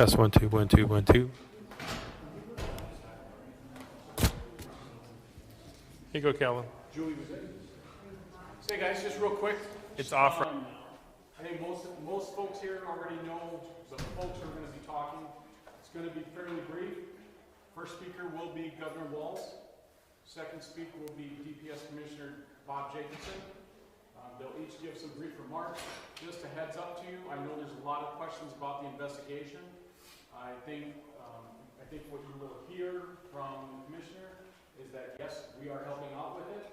Test 1 2 1 2 1 2. Here you go, Calvin. Say guys, just real quick. It's off. I think most folks here already know the folks who are going to be talking. It's going to be fairly brief. First speaker will be Governor Walz. Second speaker will be DPS Commissioner Bob Jacobson. They'll each give some brief remarks. Just a heads up to you, I know there's a lot of questions about the investigation. I think what you will hear from the Commissioner is that yes, we are helping out with it.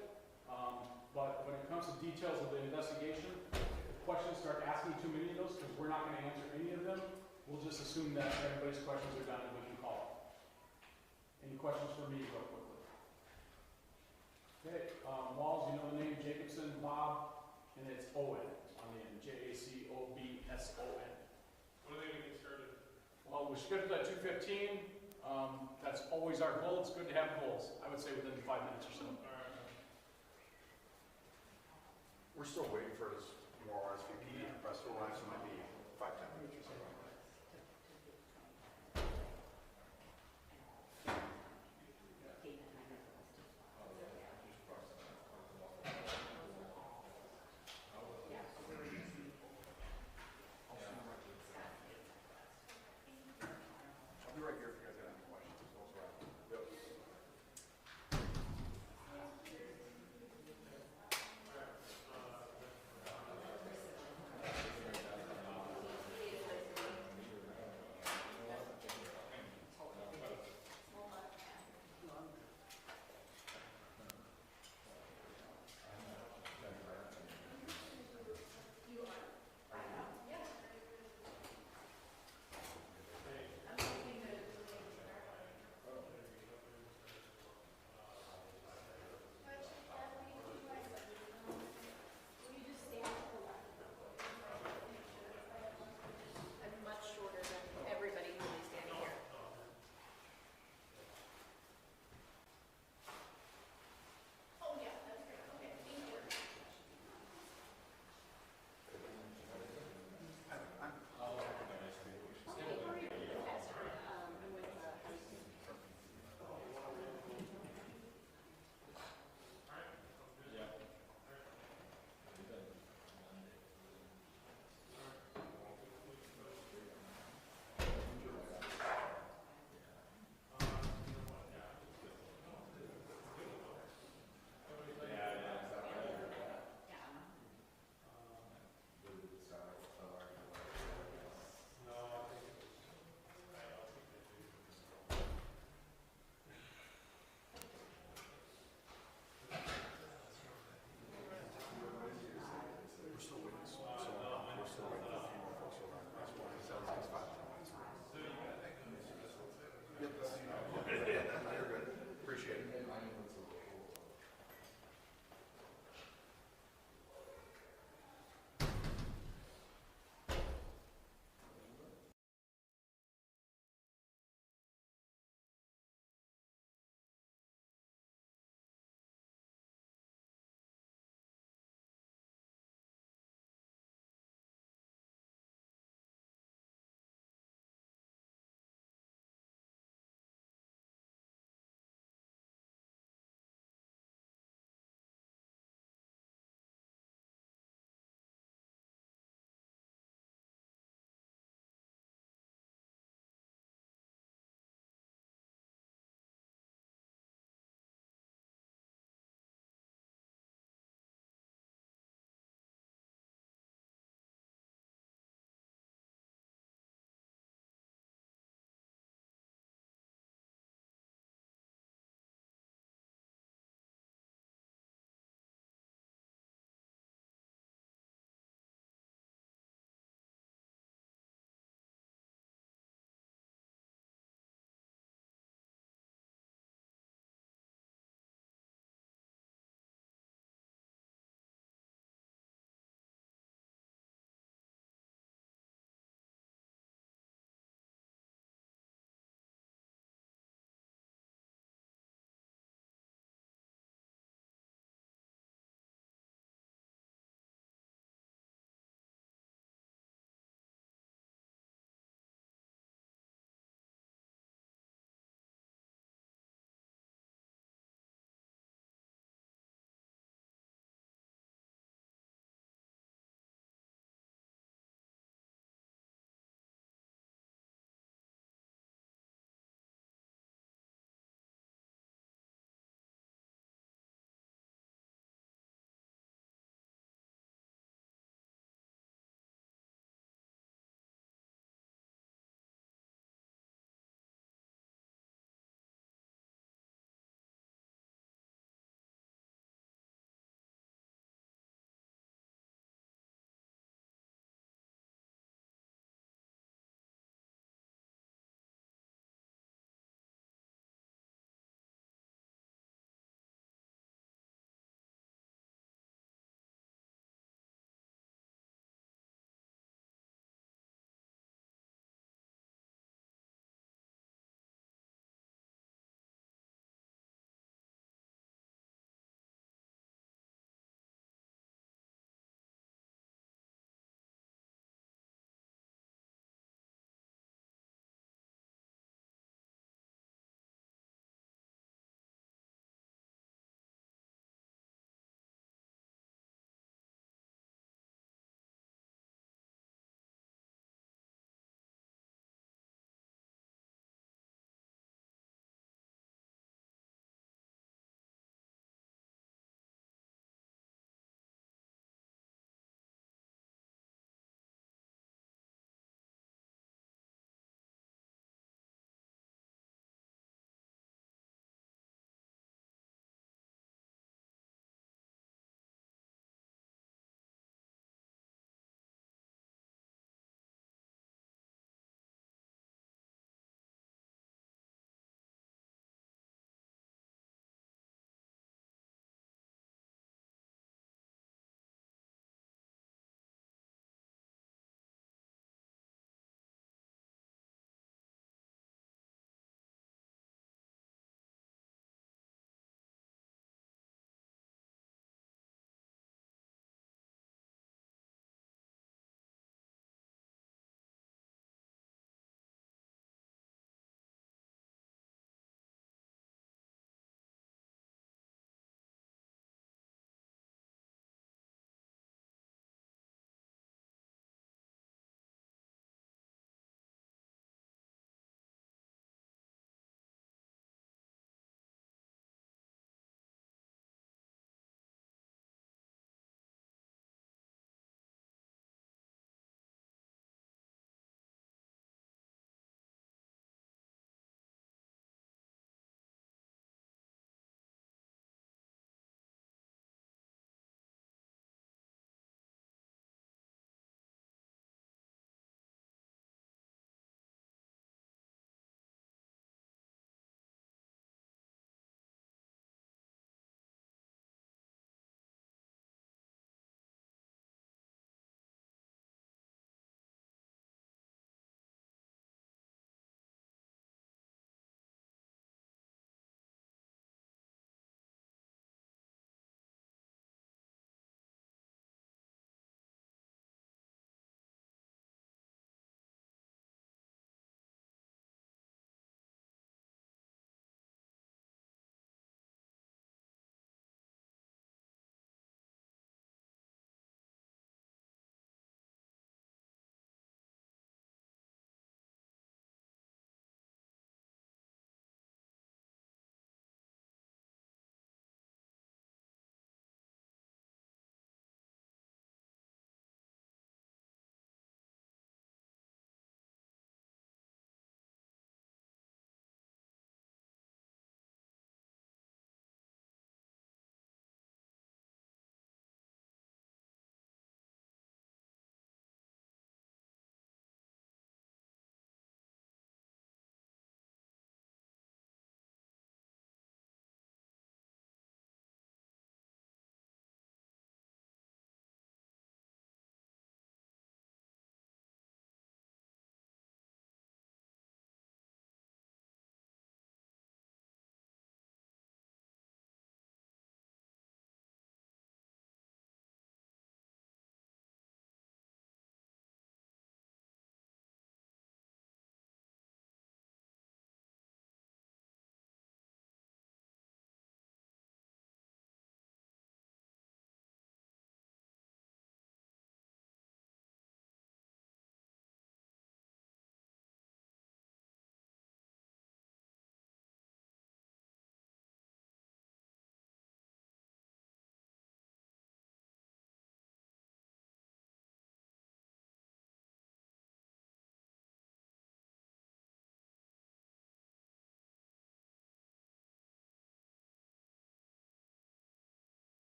But when it comes to details of the investigation, if questions start asking too many of those, because we're not going to answer any of them, we'll just assume that everybody's questions are done and we can call it. Any questions for me real quickly? Okay, Walz, you know the name Jacobson, Bob, and it's Owen on the end, Jacobson. When are they going to get started? Well, we're scheduled at 2:15. That's always our goal. It's good to have goals. I would say within 5 minutes or so. We're still waiting for his more RSVP press release. It might be 5-10 minutes or so. I'll be right here if you guys have any questions. Yep.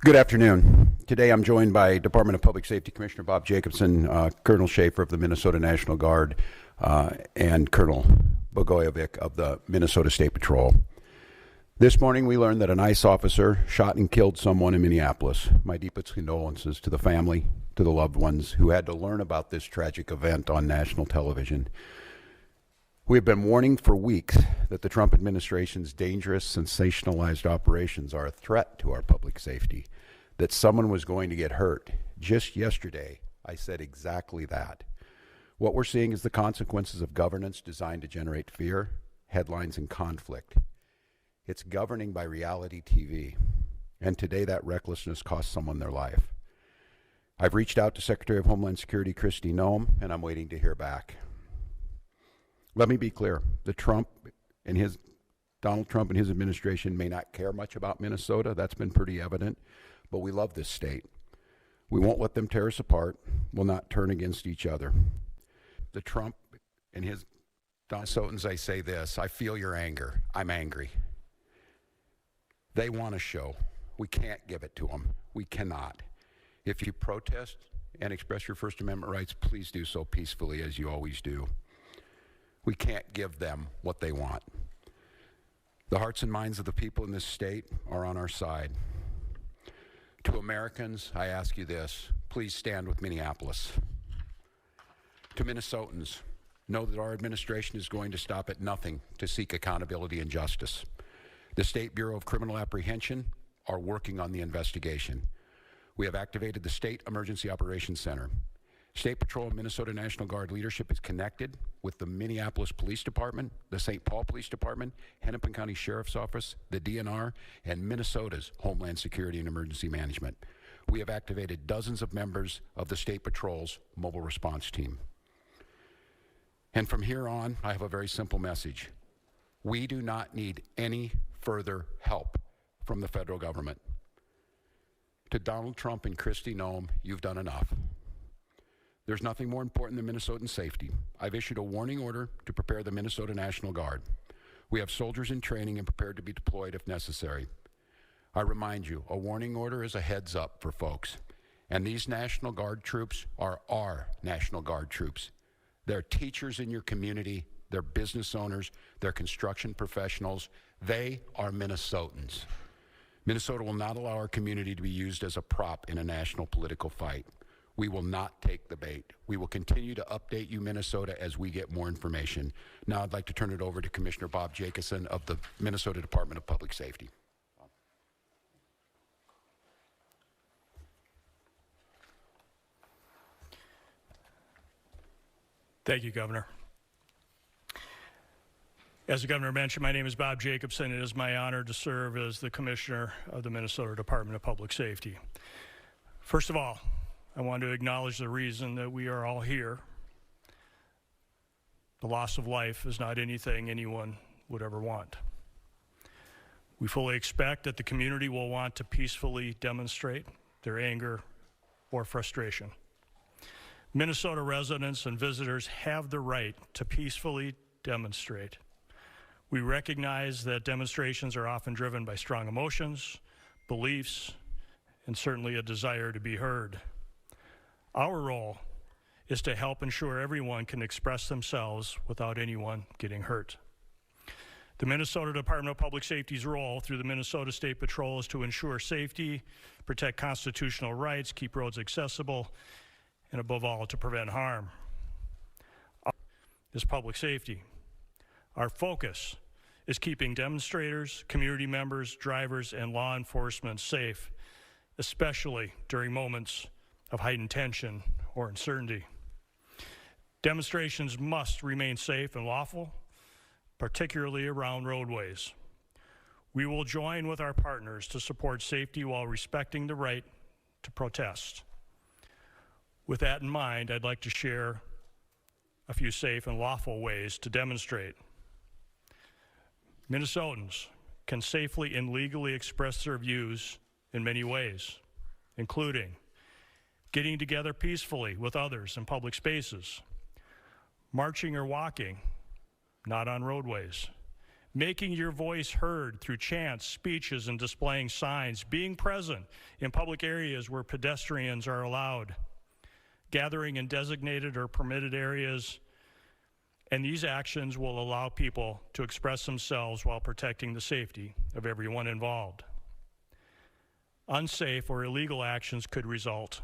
Good afternoon. Today I'm joined by Department of Public Safety Commissioner Bob Jacobson, Colonel Schaefer of the Minnesota National Guard, and Colonel Bogojevic of the Minnesota State Patrol. This morning we learned that an ICE officer shot and killed someone in Minneapolis. My deepest condolences to the family, to the loved ones who had to learn about this tragic event on national television. We have been warning for weeks that the Trump administration's dangerous, sensationalized operations are a threat to our public safety, that someone was going to get hurt. Just yesterday, I said exactly that. What we're seeing is the consequences of governance designed to generate fear, headlines, and conflict. It's governing by reality TV, and today that recklessness cost someone their life. I've reached out to Secretary of Homeland Security Kristi Noem, and I'm waiting to hear back. Let me be clear, Donald Trump and his administration may not care much about Minnesota. That's been pretty evident, but we love this state. We won't let them tear us apart. We'll not turn against each other. The Trump and his Minnesotans, I say this, I feel your anger. I'm angry. They want a show. We can't give it to them. We cannot. If you protest and express your First Amendment rights, please do so peacefully as you always do. We can't give them what they want. The hearts and minds of the people in this state are on our side. To Americans, I ask you this, please stand with Minneapolis. To Minnesotans, know that our administration is going to stop at nothing to seek accountability and justice. The State Bureau of Criminal Apprehension are working on the investigation. We have activated the State Emergency Operations Center. State Patrol and Minnesota National Guard leadership is connected with the Minneapolis Police Department, the St. Paul Police Department, Hennepin County Sheriff's Office, the DNR, and Minnesota's Homeland Security and Emergency Management. We have activated dozens of members of the State Patrol's mobile response team. And from here on, I have a very simple message. We do not need any further help from the federal government. To Donald Trump and Kristi Noem, you've done enough. There's nothing more important than Minnesotan safety. I've issued a warning order to prepare the Minnesota National Guard. We have soldiers in training and prepared to be deployed if necessary. I remind you, a warning order is a heads up for folks. And these National Guard troops are our National Guard troops. They're teachers in your community, they're business owners, they're construction professionals. They are Minnesotans. Minnesota will not allow our community to be used as a prop in a national political fight. We will not take the bait. We will continue to update you, Minnesota, as we get more information. Now I'd like to turn it over to Commissioner Bob Jacobson of the Minnesota Department of Public Safety. Thank you, Governor. As the Governor mentioned, my name is Bob Jacobson. It is my honor to serve as the Commissioner of the Minnesota Department of Public Safety. First of all, I want to acknowledge the reason that we are all here. The loss of life is not anything anyone would ever want. We fully expect that the community will want to peacefully demonstrate their anger or frustration. Minnesota residents and visitors have the right to peacefully demonstrate. We recognize that demonstrations are often driven by strong emotions, beliefs, and certainly a desire to be heard. Our role is to help ensure everyone can express themselves without anyone getting hurt. The Minnesota Department of Public Safety's role through the Minnesota State Patrol is to ensure safety, protect constitutional rights, keep roads accessible, and above all, to prevent harm. Is public safety. Our focus is keeping demonstrators, community members, drivers, and law enforcement safe, especially during moments of heightened tension or uncertainty. Demonstrations must remain safe and lawful, particularly around roadways. We will join with our partners to support safety while respecting the right to protest. With that in mind, I'd like to share a few safe and lawful ways to demonstrate. Minnesotans can safely and legally express their views in many ways, including getting together peacefully with others in public spaces, marching or walking, not on roadways, making your voice heard through chants, speeches, and displaying signs, being present in public areas where pedestrians are allowed, gathering in designated or permitted areas, and these actions will allow people to express themselves while protecting the safety of everyone involved. Unsafe or illegal actions could result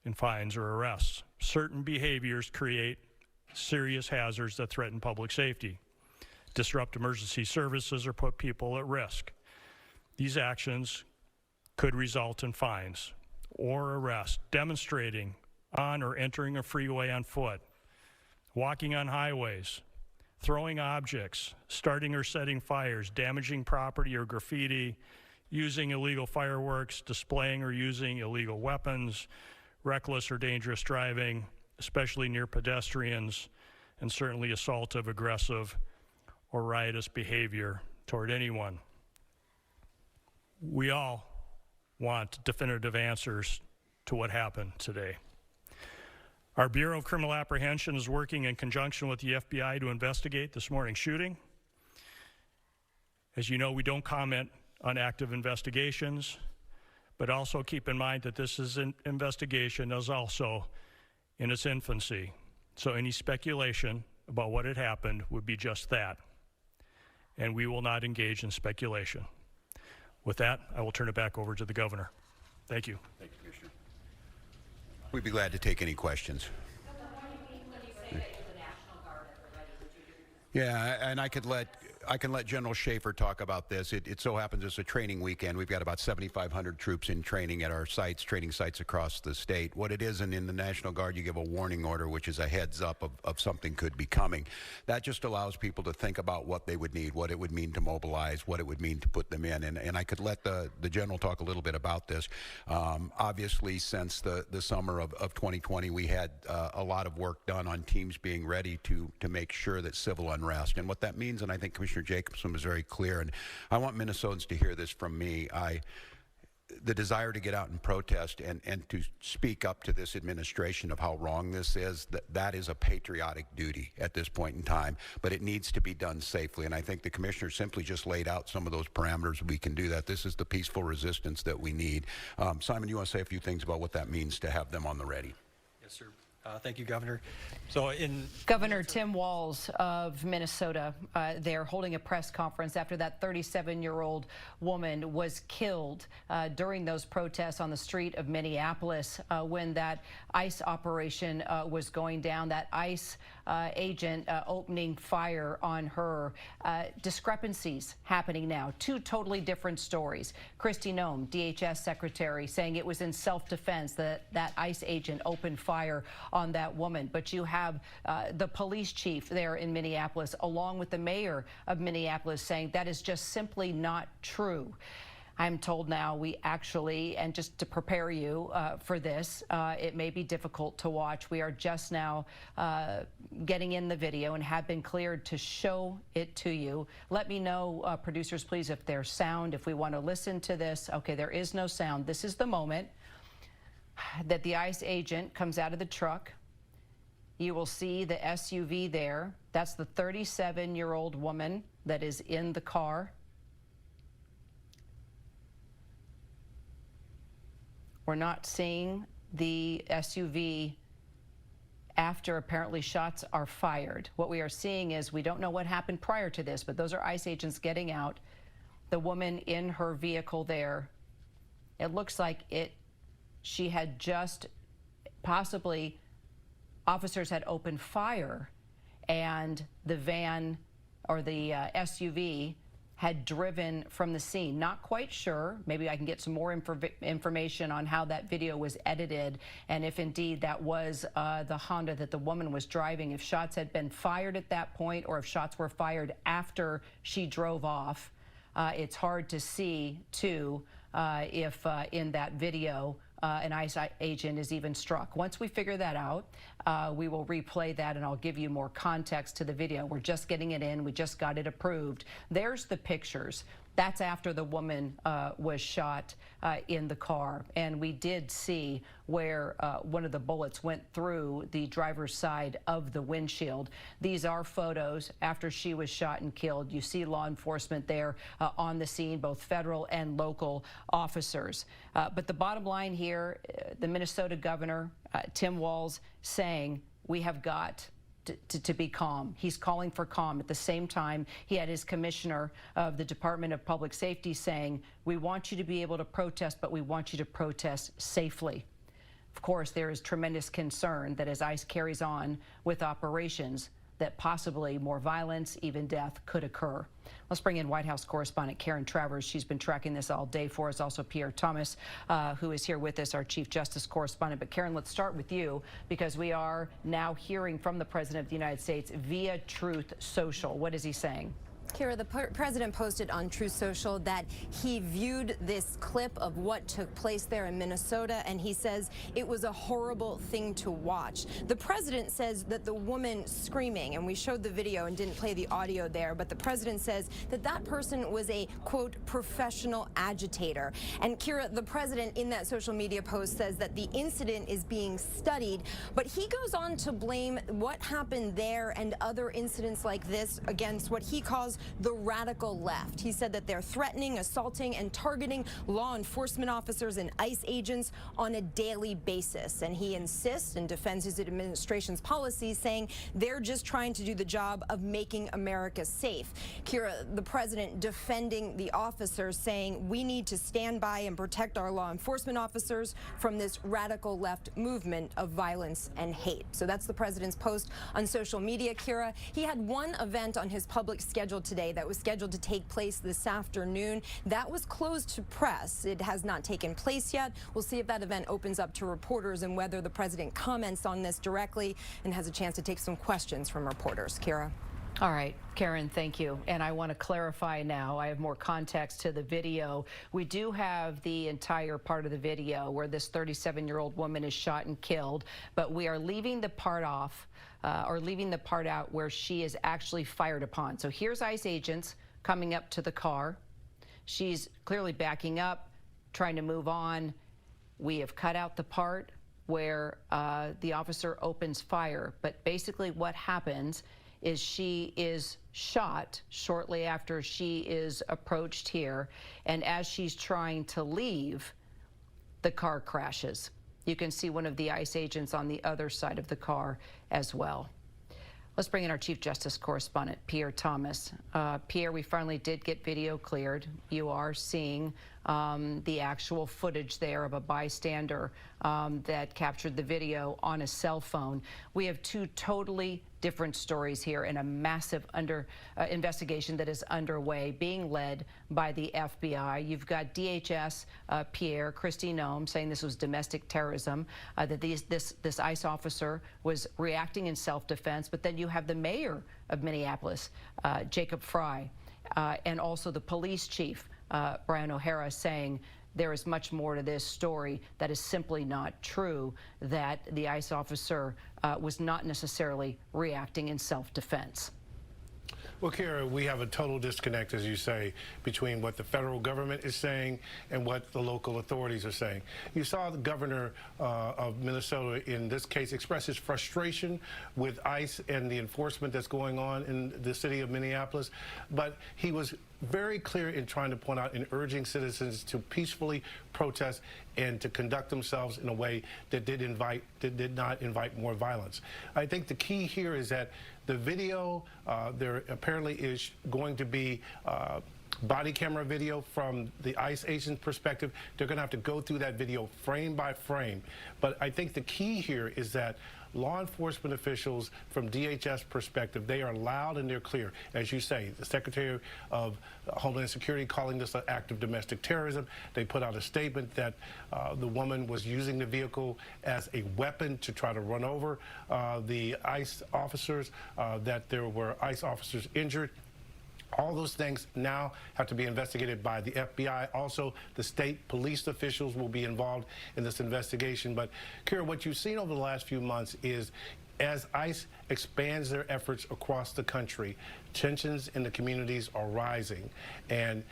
in fines or arrests. Certain behaviors create serious hazards that threaten public safety, disrupt emergency services, or put people at risk. These actions could result in fines or arrest. Demonstrating on or entering a freeway on foot, walking on highways, throwing objects, starting or setting fires, damaging property or graffiti, using illegal fireworks, displaying or using illegal weapons, reckless or dangerous driving, especially near pedestrians, and certainly assaultive, aggressive, or riotous behavior toward anyone. We all want definitive answers to what happened today. Our Bureau of Criminal Apprehension is working in conjunction with the FBI to investigate this morning's shooting. As you know, we don't comment on active investigations, but also keep in mind that this is an investigation is also in its infancy. So any speculation about what had happened would be just that. And we will not engage in speculation. With that, I will turn it back over to the governor. Thank you. Thank you, Commissioner. We'd be glad to take any questions. Yeah, and I can let General Schaefer talk about this. It so happens it's a training weekend. We've got about 7,500 troops in training at our sites, training sites across the state. What it is, and in the National Guard, you give a warning order, which is a heads up of something could be coming. That just allows people to think about what they would need, what it would mean to mobilize, what it would mean to put them in. And I could let the general talk a little bit about this. Obviously, since the summer of 2020, we had a lot of work done on teams being ready to make sure that civil unrest, and what that means, and I think Commissioner Jacobson was very clear, and I want Minnesotans to hear this from me. The desire to get out and protest and to speak up to this administration of how wrong this is, that is a patriotic duty at this point in time, but it needs to be done safely. And I think the commissioner simply just laid out some of those parameters. We can do that. This is the peaceful resistance that we need. Simon, you want to say a few things about what that means to have them on the ready? Yes, sir. Thank you, Governor. So Governor Tim Walz of Minnesota, they're holding a press conference after that 37-year-old woman was killed during those protests on the street of Minneapolis when that ICE operation was going down, that ICE agent opening fire on her. Discrepancies happening now. Two totally different stories. Kristi Noem, DHS secretary, saying it was in self-defense that ICE agent opened fire on that woman. But you have the police chief there in Minneapolis, along with the mayor of Minneapolis, saying that is just simply not true. I'm told now we actually, and just to prepare you for this, it may be difficult to watch. We are just now getting in the video and have been cleared to show it to you. Let me know, producers, please, if there's sound, if we want to listen to this. Okay, there is no sound. This is the moment that the ICE agent comes out of the truck. You will see the SUV there. That's the 37-year-old woman that is in the car. We're not seeing the SUV after apparently shots are fired. What we are seeing is, we don't know what happened prior to this, but those are ICE agents getting out. The woman in her vehicle there, it looks like she had just possibly, officers had opened fire and the van or the SUV had driven from the scene. Not quite sure. Maybe I can get some more information on how that video was edited and if indeed that was the Honda that the woman was driving, if shots had been fired at that point or if shots were fired after she drove off. It's hard to see, too, if in that video an ICE agent is even struck. Once we figure that out, We will replay that, and I'll give you more context to the video. We're just getting it in. We just got it approved. There's the pictures. That's after the woman was shot in the car. And we did see where one of the bullets went through the driver's side of the windshield. These are photos after she was shot and killed. You see law enforcement there on the scene, both federal and local officers. But the bottom line here, the Minnesota governor, Tim Walz, saying we have got to be calm. He's calling for calm. At the same time, he had his commissioner of the Department of Public Safety saying, we want you to be able to protest, but we want you to protest safely. Of course, there is tremendous concern that as ICE carries on with operations, that possibly more violence, even death, could occur. Let's bring in White House correspondent Karen Travers. She's been tracking this all day for us. Also Pierre Thomas, who is here with us, our Chief Justice correspondent. But Karen, let's start with you, because we are now hearing from the President of the United States via Truth Social. What is he saying? Kira, the president posted on Truth Social that he viewed this clip of what took place there in Minnesota, and he says it was a horrible thing to watch. The president says that the woman screaming, and we showed the video and didn't play the audio there, but the president says that that person was a, quote, professional agitator. And Kira, the president in that social media post says that the incident is being studied, but he goes on to blame what happened there and other incidents like this against what he calls the radical left. He said that they're threatening, assaulting, and targeting law enforcement officers and ICE agents on a daily basis. And he insists and defends his administration's policies, saying they're just trying to do the job of making America safe. Kira, the president defending the officers, saying we need to stand by and protect our law enforcement officers from this radical left movement of violence and hate. So that's the president's post on social media, Kira. He had one event on his public schedule today that was scheduled to take place this afternoon. That was closed to press. It has not taken place yet. We'll see if that event opens up to reporters and whether the president comments on this directly and has a chance to take some questions from reporters. Kira. All right, Karen, thank you. And I want to clarify now, I have more context to the video. We do have the entire part of the video where this 37-year-old woman is shot and killed, but we are leaving the part off, or leaving the part out where she is actually fired upon. So here's ICE agents coming up to the car. She's clearly backing up, trying to move on. We have cut out the part where the officer opens fire, but basically what happens is she is shot shortly after she is approached here, and as she's trying to leave, the car crashes. You can see one of the ICE agents on the other side of the car as well. Let's bring in our Chief Justice correspondent, Pierre Thomas. Pierre, we finally did get video cleared. You are seeing the actual footage there of a bystander that captured the video on a cell phone. We have two totally different stories here in a massive investigation that is underway, being led by the FBI. You've got DHS, Pierre, Kristi Noem, saying this was domestic terrorism, that this ICE officer was reacting in self-defense, but then you have the mayor of Minneapolis, Jacob Frey, and also the police chief, Brian O'Hara, saying there is much more to this story that is simply not true, that the ICE officer was not necessarily reacting in self-defense. Well, Kara, we have a total disconnect, as you say, between what the federal government is saying and what the local authorities are saying. You saw the governor of Minnesota, in this case, express his frustration with ICE and the enforcement that's going on in the city of Minneapolis, but he was very clear in trying to point out and urging citizens to peacefully protest and to conduct themselves in a way that did not invite more violence. I think the key here is that the video, there apparently is going to be body camera video from the ICE agent's perspective. They're going to have to go through that video frame by frame. But I think the key here is that law enforcement officials from DHS perspective, they are loud and they're clear. As you say, the Secretary of Homeland Security calling this an act of domestic terrorism. They put out a statement that the woman was using the vehicle as a weapon to try to run over the ICE officers, that there were ICE officers injured. All those things now have to be investigated by the FBI. Also, the state police officials will be involved in this investigation. But, Kira, what you've seen over the last few months is as ICE expands their efforts across the country, tensions in the communities are rising. And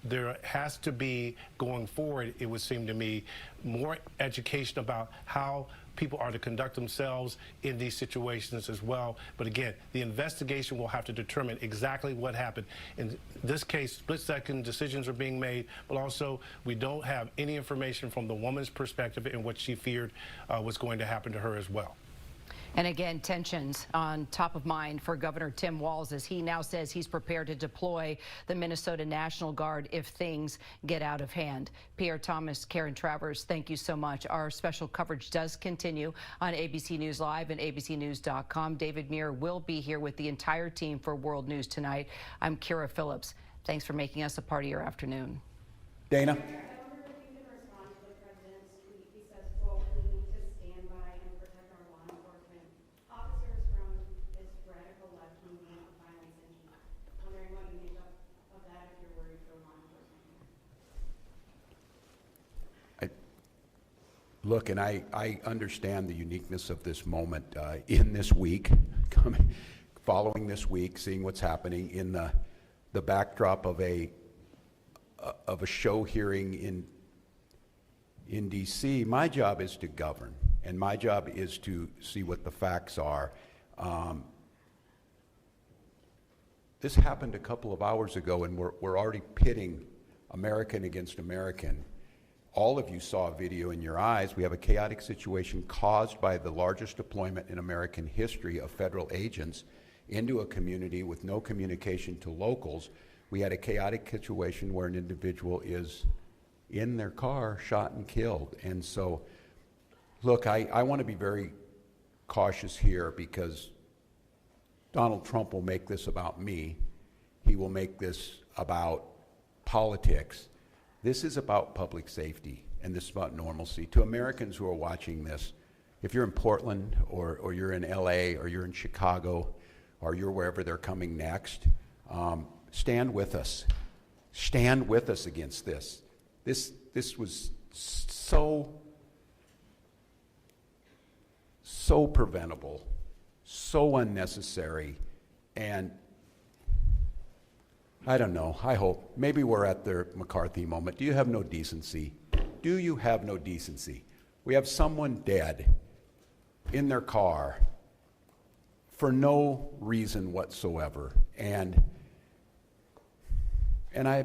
there has to be, going forward, it would seem to me, more education about how people are to conduct themselves in these situations as well. But again, the investigation will have to determine exactly what happened. In this case, split-second decisions are being made, but also we don't have any information from the woman's perspective and what she feared was going to happen to her as well. And again, tensions on top of mind for Governor Tim Walz as he now says he's prepared to deploy the Minnesota National Guard if things get out of hand. Pierre Thomas, Karen Travers, thank you so much. Our special coverage does continue on ABC News Live and abcnews.com. David Muir will be here with the entire team for World News tonight. I'm Kira Phillips. Thanks for making us a part of your afternoon. Dana? Look, and I understand the uniqueness of this moment in this week, following this week, seeing what's happening in the backdrop of a show hearing in D.C. My job is to govern, and my job is to see what the facts are. This happened a couple of hours ago, and we're already pitting American against American. All of you saw a video in your eyes. We have a chaotic situation caused by the largest deployment in American history of federal agents into a community with no communication to locals. We had a chaotic situation where an individual is in their car, shot and killed. And so, look, I want to be very cautious here because Donald Trump will make this about me. He will make this about politics. This is about public safety, and this is about normalcy. To Americans who are watching this, if you're in Portland or you're in LA or you're in Chicago or you're wherever they're coming next, stand with us. Stand with us against this. This was so preventable, so unnecessary, and I don't know, I hope. Maybe we're at the McCarthy moment. Do you have no decency? Do you have no decency? We have someone dead in their car for no reason whatsoever. And I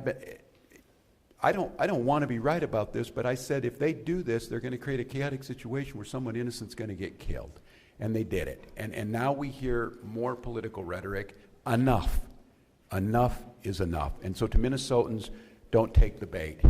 don't want to be right about this, but I said if they do this, they're going to create a chaotic situation where someone innocent's going to get killed. And they did it. And now we hear more political rhetoric. Enough. Enough is enough. And so to Minnesotans, don't take the bait.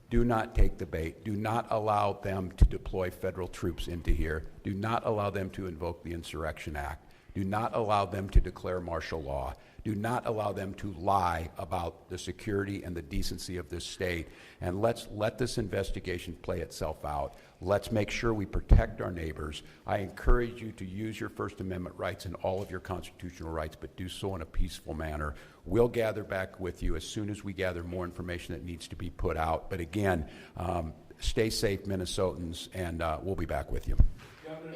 Do not take the bait. Do not allow them to deploy federal troops into here. Do not allow them to invoke the Insurrection Act. Do not allow them to declare martial law. Do not allow them to lie about the security and the decency of this state. And let's let this investigation play itself out. Let's make sure we protect our neighbors. I encourage you to use your First Amendment rights and all of your constitutional rights, but do so in a peaceful manner. We'll gather back with you as soon as we gather more information that needs to be put out. But again, stay safe, Minnesotans, and we'll be back with you. Governor,